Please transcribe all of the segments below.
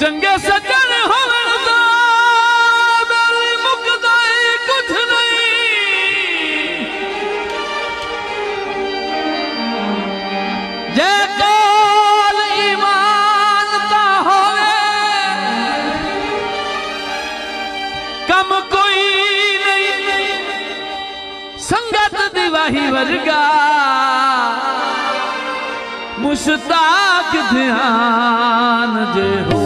चंगे सज्जन होवन दा मेरी मुकदा कुछ नहीं। जे कोल ईमान दा होवे कम कोई नहीं। संगत दिवाही वर्गा मुश्ताक ध्यान जे हो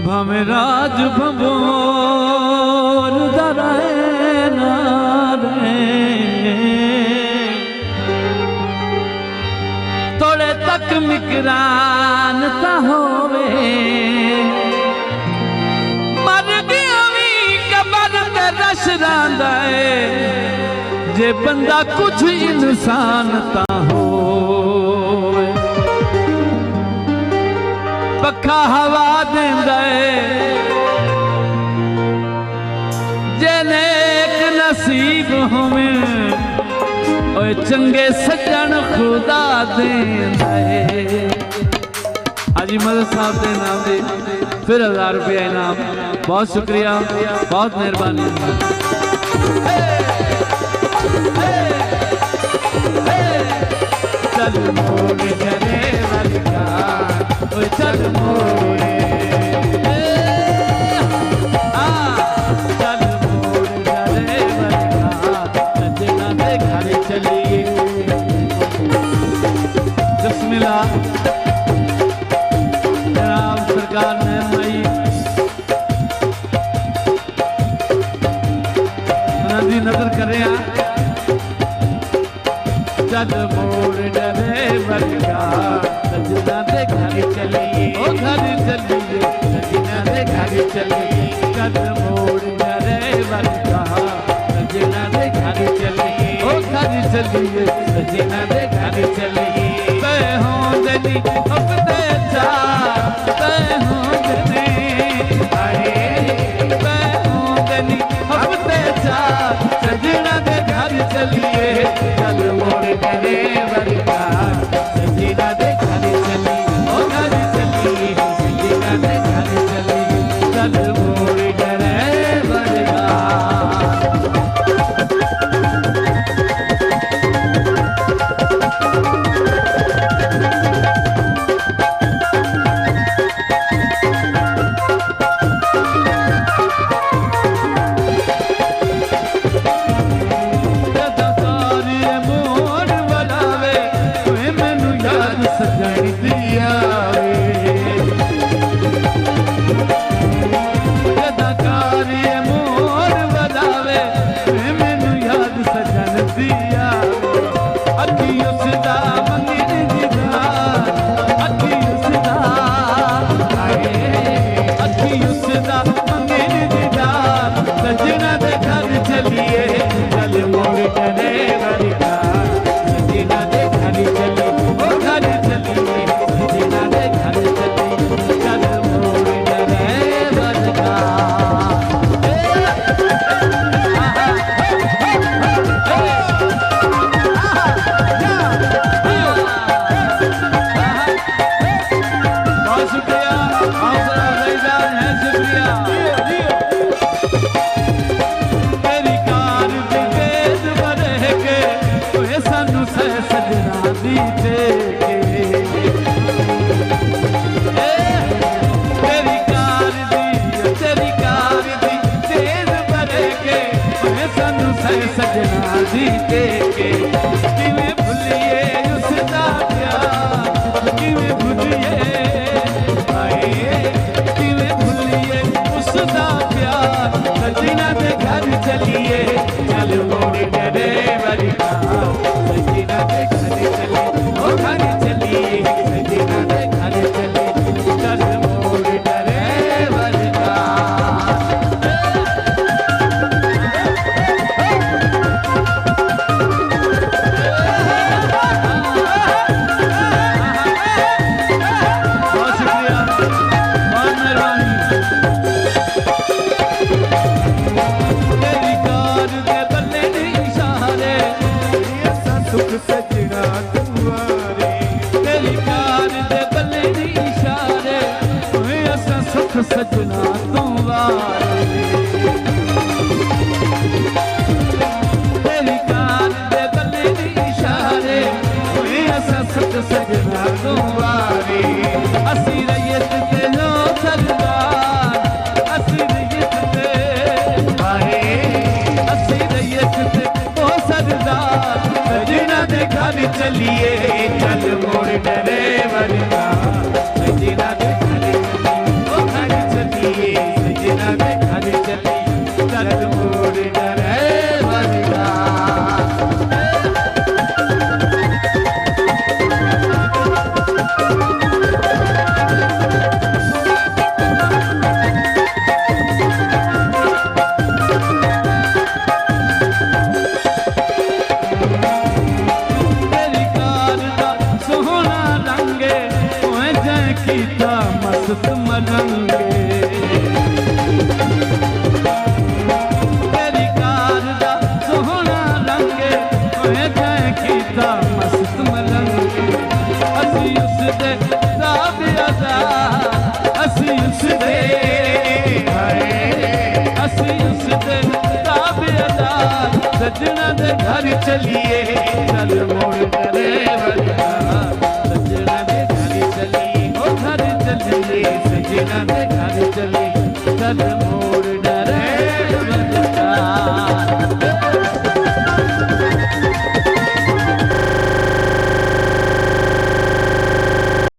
भावे राज भंबोर दराए नारे थोड़े तक मिकरान ता होवे मर गया भी कबर ते रश रांदा है जे बंदा कुछ इंसान ता हो पखा हवा देंदा है जे नेक नसीब होवे ओए चंगे सज्जन खुदा देंदा है। हाजी मदद साहब के नाम दे फिर 1000 रुपया इनाम। बहुत शुक्रिया, बहुत मेहरबानी। चल मोड़ जरे वर्गा ओए चल मोड़े चल मोड़ जरे वर्गा सजना दे घर चलिए। बिस्मिल्लाह जनाब सरकार ने मई नदी नजर कर रहे हैं। चल मोड़ डरे वर्गा सजना दे घर चलिए ओ घर चलिए सजना दे घर चलिए। चल मोड़ डरे वर्गा सजना दे घर चलिए ओ घर चलिए सजना दे घर चलिए। तय हो जनी अपने चा तय हो जनी अरे तय हो जनी अपने चा सजना दे घर चलिए। चल मोड़ डरे वर्गा सजना दे घर चलिए ओ घर चलिए सजना दे घर चलिए। चल मोड़ डरे वर्गा सजना चलिए चल मोड़ ड्राइवर का सजना दे घर चलिए ओ घर चलिए सजना दे घर चलिए चल मोड़ ड्राइवर का मस्त मलंगे तेरी कार दा सोहना रंगे ओए जै कीता मस्त मलंगे असी उस दे ताबेदार असी उस दे असी उस दे ताबेदार सजना दे घर चलिए चल मोड़ ड्राइवर का सजना दे घर चलिए ओ घर चलिए सजना दे घर चलिए चल